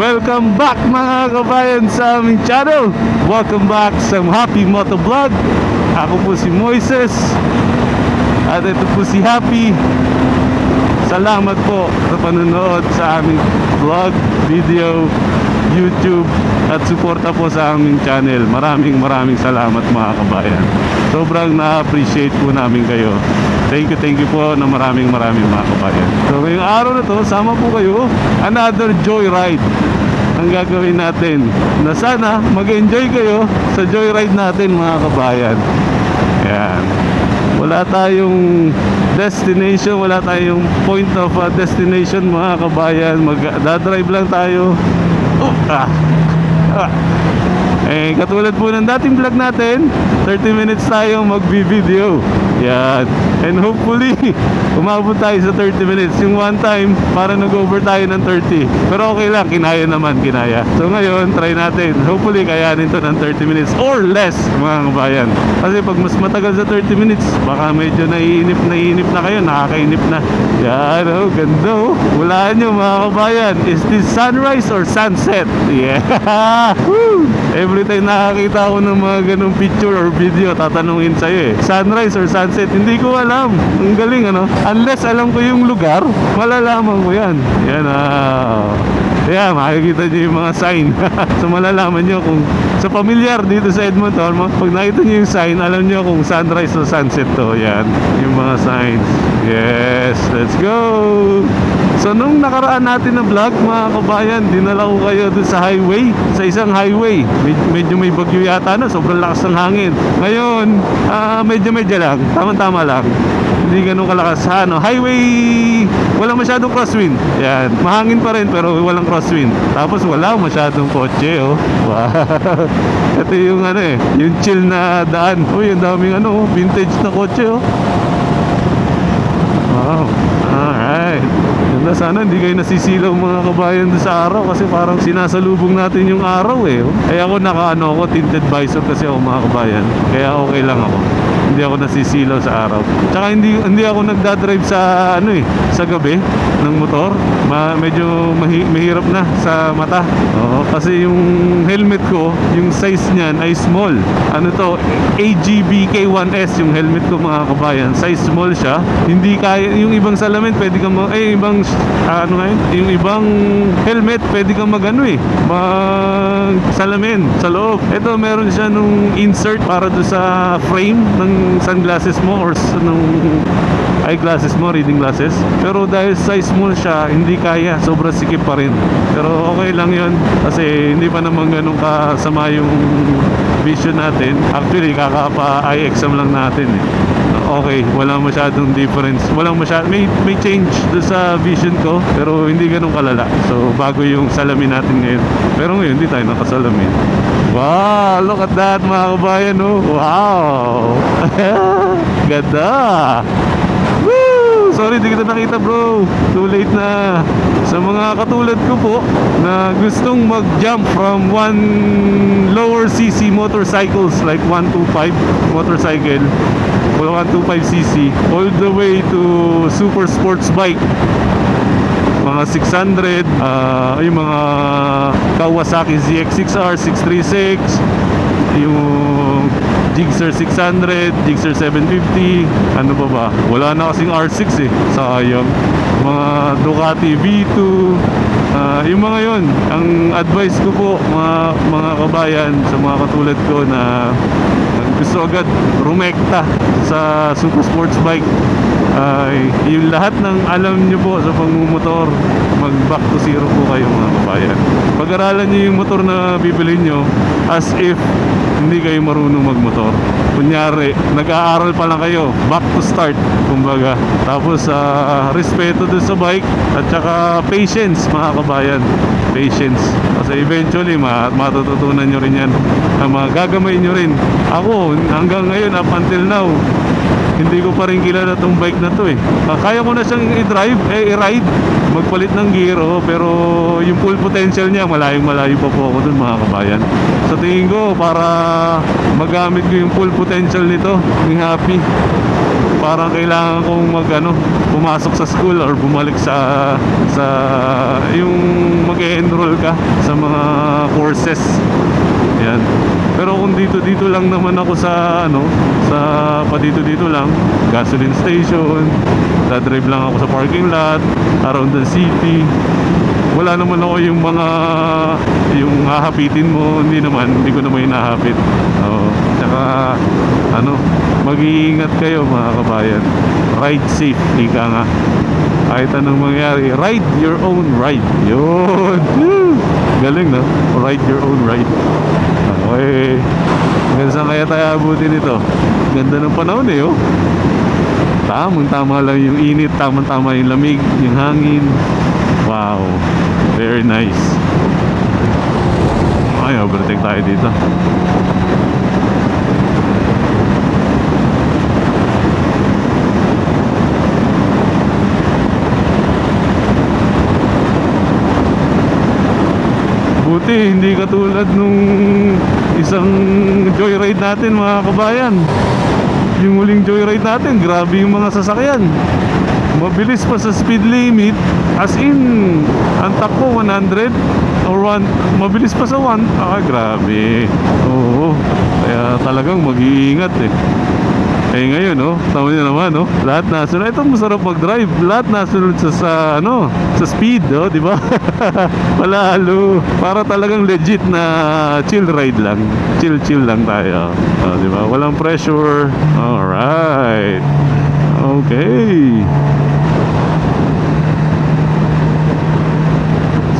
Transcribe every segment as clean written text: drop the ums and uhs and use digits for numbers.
Welcome back mga kabayan sa aming channel. Welcome back sa Happy Moto Vlog. Ako po si Moises at ito po si Happy. Salamat po sa panonood sa aming vlog, video, YouTube at suporta po sa aming channel. Maraming salamat mga kabayan. Sobrang na-appreciate po namin kayo. Thank you po na maraming mga kabayan. So ngayong araw na to, sama po kayo. Another joyride ang gagawin natin, na sana mag-enjoy kayo sa joyride natin mga kabayan. Ayan. Wala tayong destination, wala tayong point of destination mga kabayan. Magdadrive lang tayo. Katulad po ng dating vlog natin, 30 minutes tayo magbi-video. Yan. And hopefully umabot tayo sa 30 minutes. Yung one time, para nag-over tayo ng 30. Pero okay lang, kinaya naman, kinaya. So ngayon, try natin. Hopefully kayanin to ng 30 minutes or less mga kabayan. Kasi pag mas matagal sa 30 minutes, baka medyo naiinip na kayo, nakakainip na. Yan, oh, ganda oh. Walaan nyo mga kabayan, is this sunrise or sunset? Yeah. Woo! Every time nakakita ako ng mga ganong picture or video, tatanungin sa'yo sunrise or sunset? Hindi ko alam. Ang galing ano. Unless alam ko yung lugar, malalaman ko yan. Yan yeah, makikita nyo yung mga sign. So malalaman nyo kung sa pamilyar dito sa Edmonton, pag nakita nyo yung sign, alam nyo kung sunrise o sunset to. Yan, yung mga signs. Yes, let's go. So nung nakaraan natin na vlog mga kabayan, dinala ko kayo dun sa highway, sa isang highway. Medyo may bagyo yata na, sobrang lakas ng hangin. Ngayon, medyo lang, tama-tama lang. Hindi ganun kalakas. Highway, walang masyadong crosswind. Yan, mahangin pa rin pero walang crosswind. Tapos wala masyadong kotse oh. Wow. Ito yung yung chill na daan. Uy, ang daming vintage na kotse oh. Wow. Alright. Ganda, sana hindi kayo nasisilaw mga kabayan sa araw, kasi parang sinasalubong natin yung araw ako ako tinted visor kasi ako mga kabayan. Kaya okay lang ako. Hindi ako nasisilaw sa araw. Tsaka hindi ako nagdadrive sa sa gabi ng motor. Medyo mahirap na sa mata. Kasi yung helmet ko, yung size niyan ay small. AGB K1S yung helmet ko mga kabayan. Size small siya. Hindi kaya yung ibang salamin, pwede kang yung ibang helmet pwede kang mag salamin sa loob. Ito meron siya nung insert para do sa frame ng sunglasses mo or nung eyeglasses mo, reading glasses. Pero dahil size small siya, hindi kaya, sobrang sikip pa rin. Pero okay lang yun kasi hindi pa naman ganun kasama yung vision natin. Actually kaka-eye exam lang natin okay, wala masyadong difference. May change doon sa vision ko, pero hindi ganun kalala. So bago yung salamin natin ngayon. Pero ngayon hindi tayo nakasalamin. Wow, look at that mga kabayan oh. Wow. Ganda. Woo! Sorry, di kita nakita bro. Too late na. Sa mga katulad ko po na gustong mag-jump from one lower cc motorcycles like 125 motorcycle or 125cc all the way to super sports bike, mga 600, yung mga Kawasaki ZX6R 636, yung Gixxer 600, Gixxer 750, ano pa ba? Wala na kasing R6 sayang. Mga Ducati V2, yung mga yon. Ang advice ko po mga kabayan sa mga katulad ko na gusto agad rumekta sa super sports bike, yung lahat ng alam nyo po sa pangmumotor, mag back to zero po kayo mga kabayan. Pag-aralan nyo yung motor na bibilhin nyo as if hindi kayo marunong magmotor. Kunyari, nag-aaral pa lang kayo, back to start kumbaga. Tapos respeto dun sa bike at saka patience mga kabayan. Patience, kasi eventually matututunan nyo rin yan, magagamay nyo rin. Ako hanggang ngayon, up until now, hindi ko pa rin kilala tong bike na to kaya ko na siyang i-ride, magpalit ng gear pero yung full potential niya, malayo pa po ako dun mga kabayan. Sa tingin ko, para magamit ko yung full potential nito, yung Happy, parang kailangan kong pumasok sa school or bumalik sa yung mag-e-enroll ka sa mga courses. Yan. Pero kung dito lang naman ako sa dito lang, gasoline station, dadrive lang ako sa parking lot around the city, wala naman ako yung hahapitin mo, hindi ko naman hinahapit. Tsaka mag-iingat kayo mga kabayan, ride safe, ika nga, kahit anong mangyari, ride your own ride. Yun. Galing, no? Ride your own ride. Okay, hanggang saan kaya tayo abutin ito? Ganda ng panahon oh. Tamang-tama lang yung init, tamang-tama yung lamig, yung hangin. Wow, very nice. Ay, overtake tayo dito. Buti hindi katulad nung isang joyride natin mga kabayan. Yung huling joyride natin, grabe yung mga sasakyan, mabilis pa sa speed limit. As in, ang takbo 100 or 1, mabilis pa sa 1. Grabe. Oo, kaya talagang mag-iingat ngayon tama niyo naman lahat nasunod. Ito masarap mag-drive, lahat nasunod sa speed di ba? Palalo, para talagang legit na chill ride lang, chill lang tayo, di ba? Walang pressure. Alright, okay.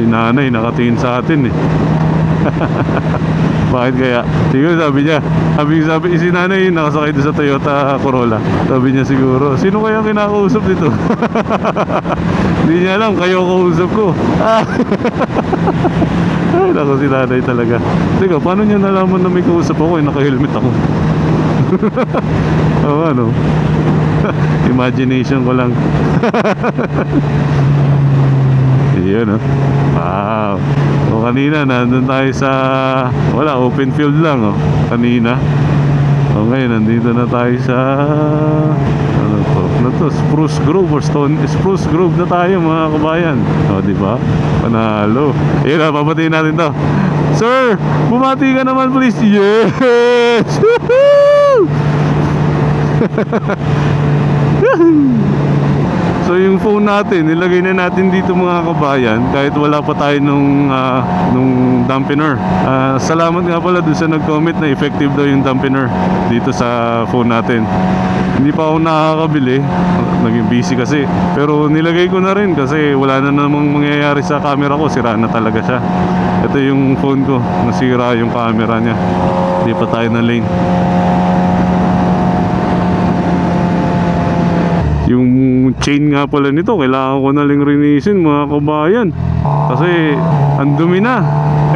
Si nanay nakatingin sa atin Bakit kaya? Siguro sabi si nanay nakasakay doon sa Toyota Corolla. Sabi niya siguro, sino kaya kinakausap dito? Hindi niya alam, kayo kausap ko. Ay, naku, si nanay talaga. Teka, paano niya nalaman na may kausap ako? Naka-helmet ako. Imagination ko lang. Yun wow. So kanina nandun tayo sa open field lang kanina. Okay, nandito na tayo sa Spruce Grove or Spruce Grove na tayo mga kabayan. Di ba? Panalo. Ayun papatiin natin to. Sir, bumati ka naman please. Yes. So yung phone natin, nilagay na natin dito mga kabayan, kahit wala pa tayo nung dampener. Salamat nga pala dun sa nag-comment na effective daw yung dampener dito sa phone natin. Hindi pa ako nakakabili, naging busy kasi. Pero nilagay ko na rin kasi wala na namang mangyayari sa camera ko, sira na talaga siya. Ito yung phone ko, nasira yung camera niya. Hindi pa tayo na lane. Yung chain nga pala nito, kailangan ko na rin linisin mga kabayan, kasi ang dumi na,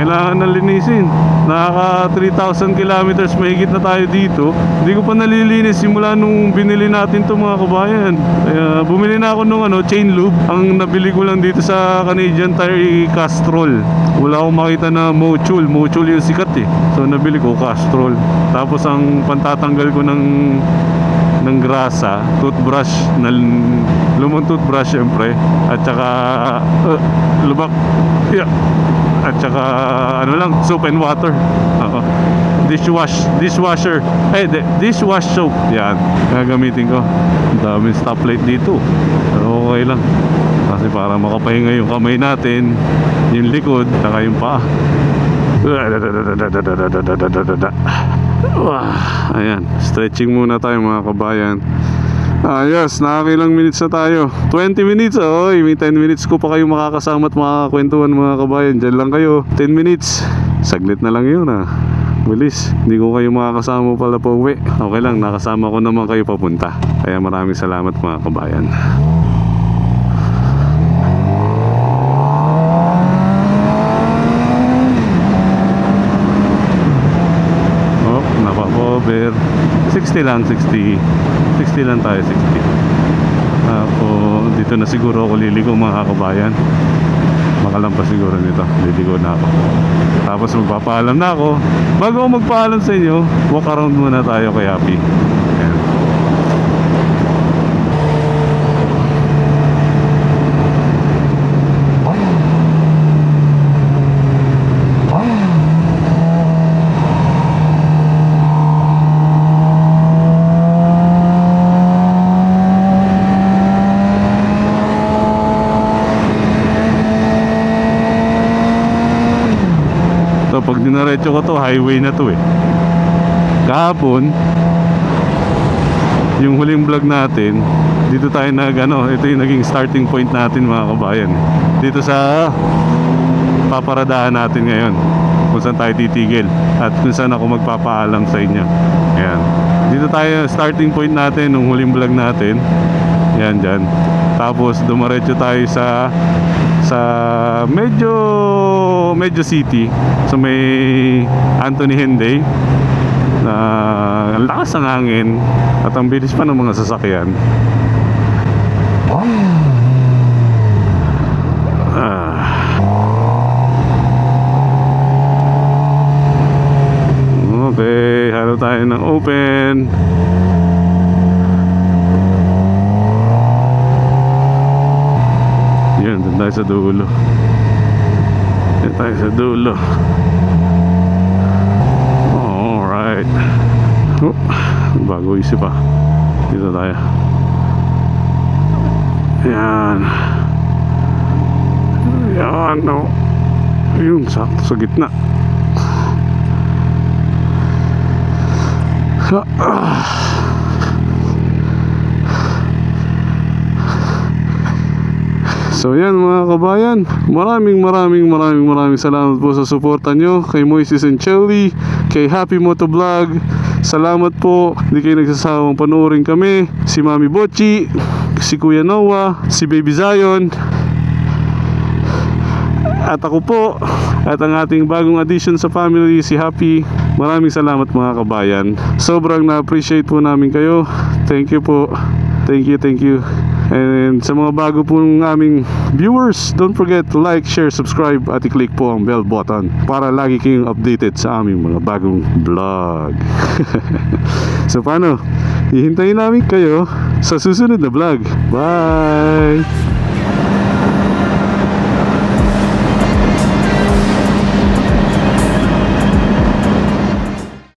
kailangan na linisin. Nakaka 3,000 kilometers mahigit na tayo dito, hindi ko pa nalilinis simula nung binili natin to mga kabayan. Kaya bumili na ako nung chain lube. Ang nabili ko lang dito sa Canadian Tire Castrol. Wala akong makita na Motul yung sikat so nabili ko Castrol. Tapos ang pantatanggal ko ng grasa, toothbrush, lumang toothbrush syempre, at saka lubak, at saka soap and water. Dishwasher, dishwash soap, yan gagamitin ko. Ang daming stoplight dito, pero okay lang kasi para makapahinga yung kamay natin, yung likod, saka yung paa. Ayan, stretching muna tayo mga kabayan. Yes, nakakailang minutes na tayo, 20 minutes. May 10 minutes ko pa kayo makakasama at makakakwentuhan mga kabayan. Diyan lang kayo, 10 minutes. Saglit na lang yun bilis, hindi ko kayo makakasama pala pa uwi. Okay lang, nakasama ko naman kayo papunta. Kaya maraming salamat mga kabayan. Over 60 lang, 60 lang tayo, 60. Dito na siguro ako liligo mga kabayan. Makalampas siguro nito, liligo na ako. Tapos magpapaalam na ako. Bago ako magpaalam sa inyo, walk around muna tayo kay Happy. Ayan. dinaretso ko to, highway na to eh. Kahapon, yung huling vlog natin, dito tayo ito yung naging starting point natin mga kabayan. Dito sa paparadahan natin ngayon, kung saan tayo titigil at kung saan ako magpapaalam sa inyo. Ayan, dito tayo starting point natin nung huling vlog natin. Yan dyan. Tapos dumaretso tayo sa medyo city, so may Anthony Henday na ang lakas ng hangin at ang bilis pa ng mga sasakyan. Okay, halo tayo ng open. Yan, dun tayo sa dulo. Dun tayo sa dulo. Alright. Bago isip pa. Dito tayo. Yan. Yan, no. Ayun, sakto sa gitna. So yan mga kabayan, maraming salamat po sa suporta nyo kay Moises and Chelly, kay Happy Moto Vlog. Salamat po, hindi kayo nagsasawang panoorin kami. Si Mami Bochi, si Kuya Noah, si Baby Zion, at ako po, at ang ating bagong addition sa family, si Happy. Maraming salamat mga kabayan. Sobrang na-appreciate po namin kayo. Thank you po. Thank you. And sa mga bago pong aming viewers, don't forget to like, share, subscribe at i-click po ang bell button para lagi kayong updated sa aming mga bagong vlog. So paano? Hihintayin namin kayo sa susunod na vlog. Bye!